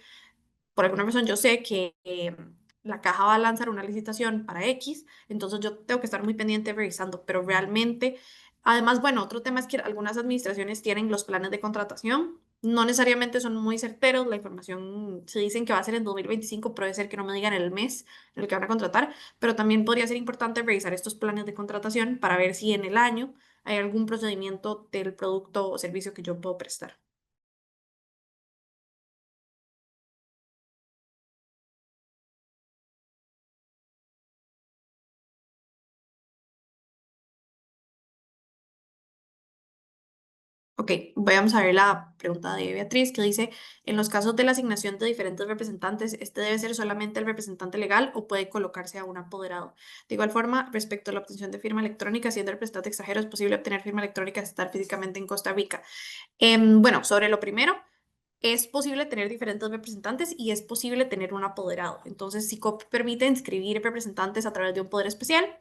por alguna razón yo sé que la caja va a lanzar una licitación para X, entonces yo tengo que estar muy pendiente revisando, pero realmente, además, bueno, otro tema es que algunas administraciones tienen los planes de contratación. No necesariamente son muy certeros, la información se dicen que va a ser en 2025, puede ser que no me digan el mes en el que van a contratar, pero también podría ser importante revisar estos planes de contratación para ver si en el año hay algún procedimiento del producto o servicio que yo puedo prestar. Ok, vamos a ver la pregunta de Beatriz que dice, en los casos de la asignación de diferentes representantes, ¿este debe ser solamente el representante legal o puede colocarse a un apoderado? De igual forma, respecto a la obtención de firma electrónica, siendo representante extranjero, ¿es posible obtener firma electrónica sin estar físicamente en Costa Rica? Bueno, sobre lo primero, es posible tener diferentes representantes y es posible tener un apoderado. Entonces, SICOP permite inscribir representantes a través de un poder especial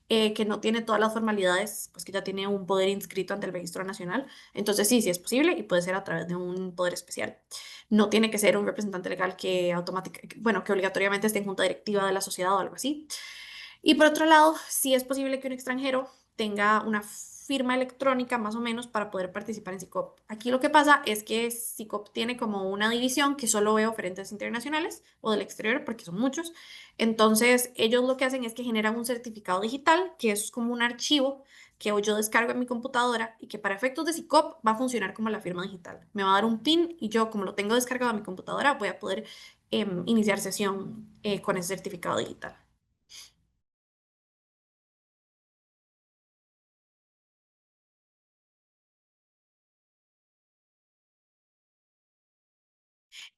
que no tiene todas las formalidades, pues que ya tiene un poder inscrito ante el Registro Nacional. Entonces, sí, sí es posible y puede ser a través de un poder especial. No tiene que ser un representante legal bueno, que obligatoriamente esté en junta directiva de la sociedad o algo así. Y por otro lado, sí es posible que un extranjero tenga una firma electrónica más o menos para poder participar en SICOP. Aquí lo que pasa es que SICOP tiene como una división que solo ve oferentes internacionales o del exterior, porque son muchos. Entonces, ellos lo que hacen es que generan un certificado digital, que es como un archivo que yo descargo en mi computadora y que para efectos de SICOP va a funcionar como la firma digital. Me va a dar un PIN y yo, como lo tengo descargado a mi computadora, voy a poder iniciar sesión con ese certificado digital.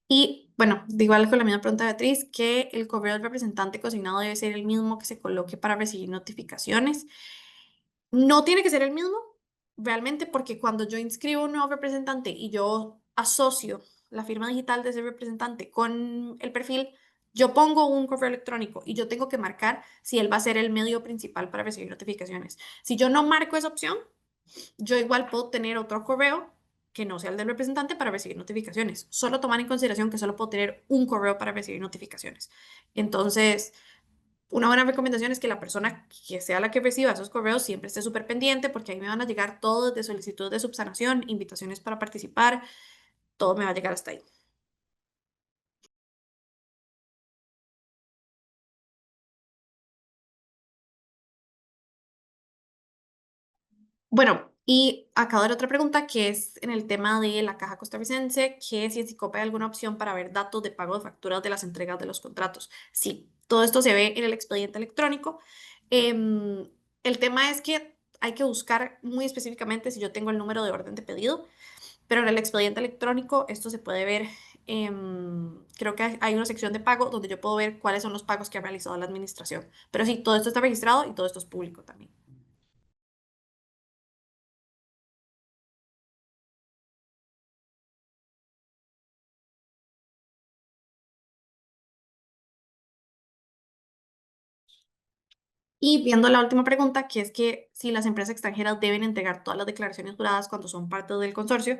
Y bueno, de igual con la misma pregunta de Beatriz, que el correo del representante consignado debe ser el mismo que se coloque para recibir notificaciones. No tiene que ser el mismo, realmente, porque cuando yo inscribo un nuevo representante y yo asocio la firma digital de ese representante con el perfil, yo pongo un correo electrónico y yo tengo que marcar si él va a ser el medio principal para recibir notificaciones. Si yo no marco esa opción, yo igual puedo tener otro correo que no sea el del representante para recibir notificaciones. Solo tomar en consideración que solo puedo tener un correo para recibir notificaciones. Entonces, una buena recomendación es que la persona que sea la que reciba esos correos siempre esté súper pendiente porque ahí me van a llegar todo de solicitud de subsanación, invitaciones para participar, todo me va a llegar hasta ahí. Bueno, y acabo de ver otra pregunta que es en el tema de la caja costarricense, que si en Sicope hay alguna opción para ver datos de pago de facturas de las entregas de los contratos. Sí, todo esto se ve en el expediente electrónico. Em, el tema es que hay que buscar muy específicamente si yo tengo el número de orden de pedido, pero en el expediente electrónico esto se puede ver. Creo que hay una sección de pago donde yo puedo ver cuáles son los pagos que ha realizado la administración. Pero sí, todo esto está registrado y todo esto es público también. Y viendo la última pregunta, que es que si las empresas extranjeras deben entregar todas las declaraciones juradas cuando son parte del consorcio,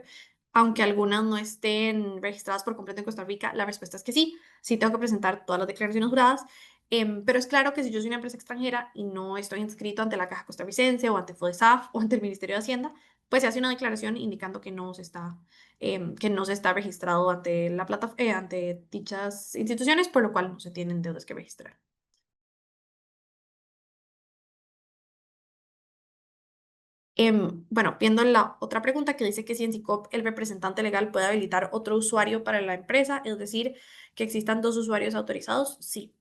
aunque algunas no estén registradas por completo en Costa Rica, la respuesta es que sí, sí tengo que presentar todas las declaraciones juradas. Pero es claro que si yo soy una empresa extranjera y no estoy inscrito ante la Caja Costarricense o ante FODESAF o ante el Ministerio de Hacienda, pues se hace una declaración indicando que no se está registrado ante ante dichas instituciones, por lo cual no se tienen deudas que registrar. Bueno, viendo la otra pregunta que dice que si en SICOP el representante legal puede habilitar otro usuario para la empresa, es decir, que existan dos usuarios autorizados, sí.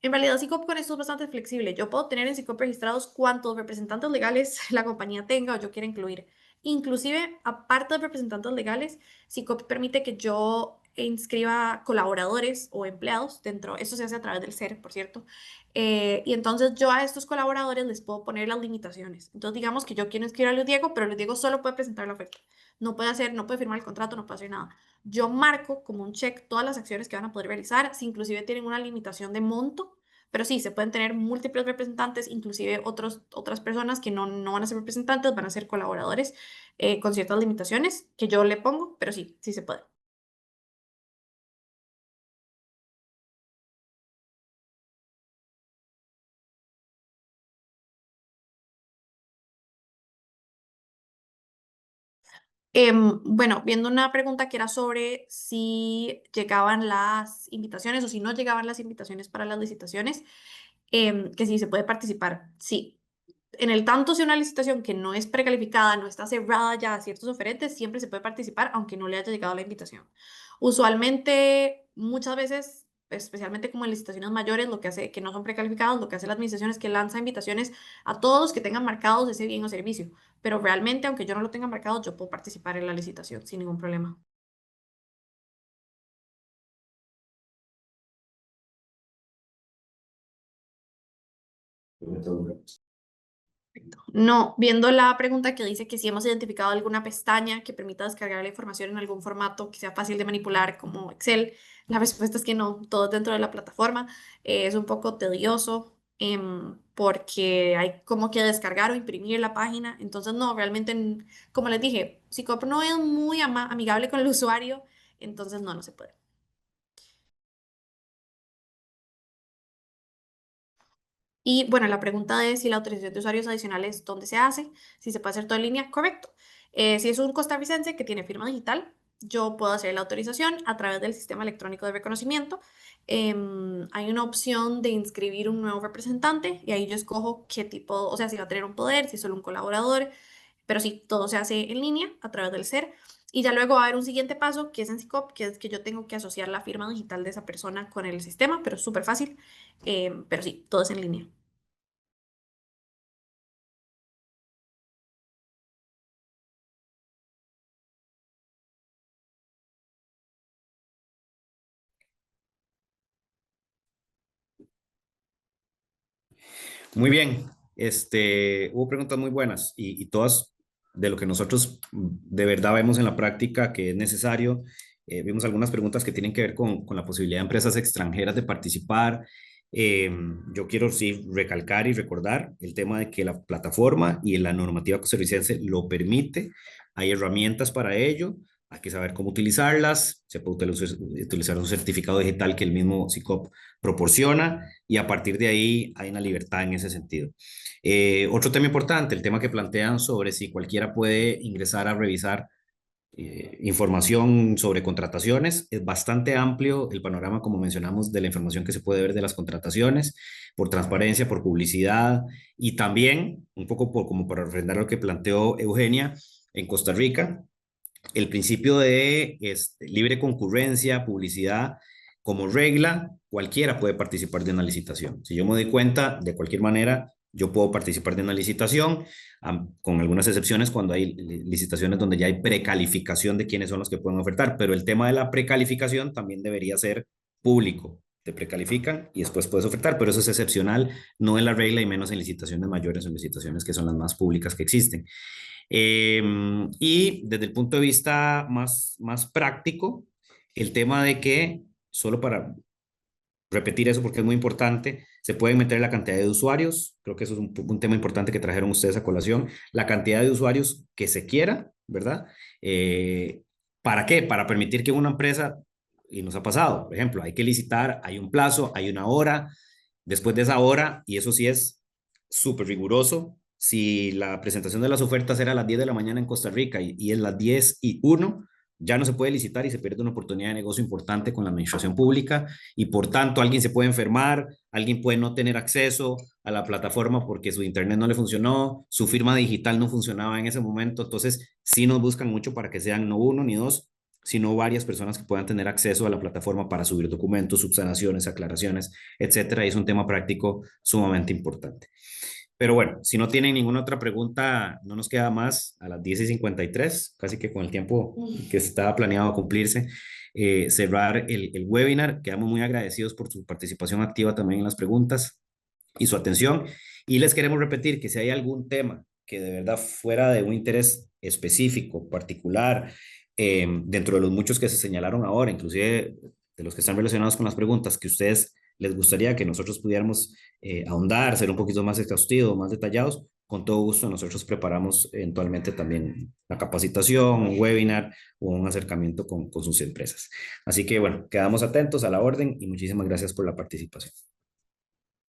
En realidad, SICOP con esto es bastante flexible. Yo puedo tener en SICOP registrados cuantos representantes legales la compañía tenga o yo quiera incluir. Inclusive, aparte de representantes legales, SICOP permite que yo inscriba colaboradores o empleados dentro. Esto se hace a través del SER, por cierto. Y entonces yo a estos colaboradores les puedo poner las limitaciones. Entonces, digamos que yo quiero inscribir a Luis Diego, pero Luis Diego solo puede presentar la oferta. No puede firmar el contrato, no puede hacer nada. Yo marco como un check todas las acciones que van a poder realizar, si inclusive tienen una limitación de monto, pero sí, se pueden tener múltiples representantes, inclusive otras personas que no van a ser representantes, van a ser colaboradores con ciertas limitaciones que yo le pongo, pero sí, sí se puede. Bueno, viendo una pregunta que era sobre si llegaban las invitaciones o si no llegaban las invitaciones para las licitaciones, que si se puede participar. Sí, en el tanto si una licitación que no es precalificada, no está cerrada ya a ciertos oferentes, siempre se puede participar aunque no le haya llegado la invitación. Usualmente, muchas veces, especialmente como en licitaciones mayores, lo que hace, que no son precalificadas, lo que hace la administración es que lanza invitaciones a todos los que tengan marcados ese bien o servicio. Pero realmente, aunque yo no lo tenga marcado, yo puedo participar en la licitación sin ningún problema. No, viendo la pregunta que dice que si hemos identificado alguna pestaña que permita descargar la información en algún formato que sea fácil de manipular como Excel, la respuesta es que no, todo dentro de la plataforma. Es un poco tedioso porque hay como que descargar o imprimir la página. Entonces, no, realmente, como les dije, Psicop no es muy amigable con el usuario, entonces no, no se puede. Y bueno, la pregunta de si la autorización de usuarios adicionales, ¿dónde se hace? Si se puede hacer todo en línea, correcto. Si es un costarricense que tiene firma digital, yo puedo hacer la autorización a través del sistema electrónico de reconocimiento. Hay una opción de inscribir un nuevo representante y ahí yo escojo qué tipo, o sea, si va a tener un poder, si es solo un colaborador, pero sí, todo se hace en línea a través del SER. Y ya luego va a haber un siguiente paso que es en SICOP, que es que yo tengo que asociar la firma digital de esa persona con el sistema, pero es súper fácil. Pero sí, todo es en línea. Muy bien, hubo preguntas muy buenas y todas de lo que nosotros de verdad vemos en la práctica que es necesario. Vimos algunas preguntas que tienen que ver con la posibilidad de empresas extranjeras de participar. Eh, yo quiero sí recalcar y recordar el tema de que la plataforma y la normativa costarricense lo permite, hay herramientas para ello, hay que saber cómo utilizarlas, se puede utilizar un certificado digital que el mismo SICOP proporciona y a partir de ahí hay una libertad en ese sentido. Otro tema importante, el tema que plantean sobre si cualquiera puede ingresar a revisar información sobre contrataciones. Es bastante amplio el panorama, como mencionamos, de la información que se puede ver de las contrataciones, por transparencia, por publicidad y también, un poco como para refrendar lo que planteó Eugenia, en Costa Rica, el principio de libre concurrencia, publicidad, como regla, cualquiera puede participar de una licitación. Si yo me doy cuenta, de cualquier manera, yo puedo participar de una licitación, con algunas excepciones cuando hay licitaciones donde ya hay precalificación de quiénes son los que pueden ofertar, pero el tema de la precalificación también debería ser público. Te precalifican y después puedes ofertar, pero eso es excepcional, no es la regla y menos en licitaciones mayores o en licitaciones que son las más públicas que existen. Y desde el punto de vista más práctico, el tema de que, solo para repetir eso porque es muy importante, se pueden meter la cantidad de usuarios, creo que eso es un tema importante que trajeron ustedes a colación, la cantidad de usuarios que se quiera, ¿verdad? ¿Para qué? Para permitir que una empresa, y nos ha pasado, por ejemplo, hay que licitar, hay un plazo, hay una hora, después de esa hora, y eso sí es súper riguroso, si la presentación de las ofertas era a las 10 de la mañana en Costa Rica y es las 10:01, ya no se puede licitar y se pierde una oportunidad de negocio importante con la administración pública y por tanto alguien se puede enfermar, alguien puede no tener acceso a la plataforma porque su internet no le funcionó, su firma digital no funcionaba en ese momento, entonces sí nos buscan mucho para que sean no uno ni dos, sino varias personas que puedan tener acceso a la plataforma para subir documentos, subsanaciones, aclaraciones, etcétera. Y es un tema práctico sumamente importante. Pero bueno, si no tienen ninguna otra pregunta, no nos queda más a las 10:53, casi que con el tiempo que estaba planeado cumplirse, cerrar el webinar. Quedamos muy agradecidos por su participación activa también en las preguntas y su atención. Y les queremos repetir que si hay algún tema que de verdad fuera de un interés específico, particular, dentro de los muchos que se señalaron ahora, inclusive de los que están relacionados con las preguntas, que ustedes les gustaría que nosotros pudiéramos ahondar, ser un poquito más exhaustivos, más detallados, con todo gusto nosotros preparamos eventualmente también la capacitación, un webinar o un acercamiento con sus empresas. Así que bueno, quedamos atentos a la orden y muchísimas gracias por la participación.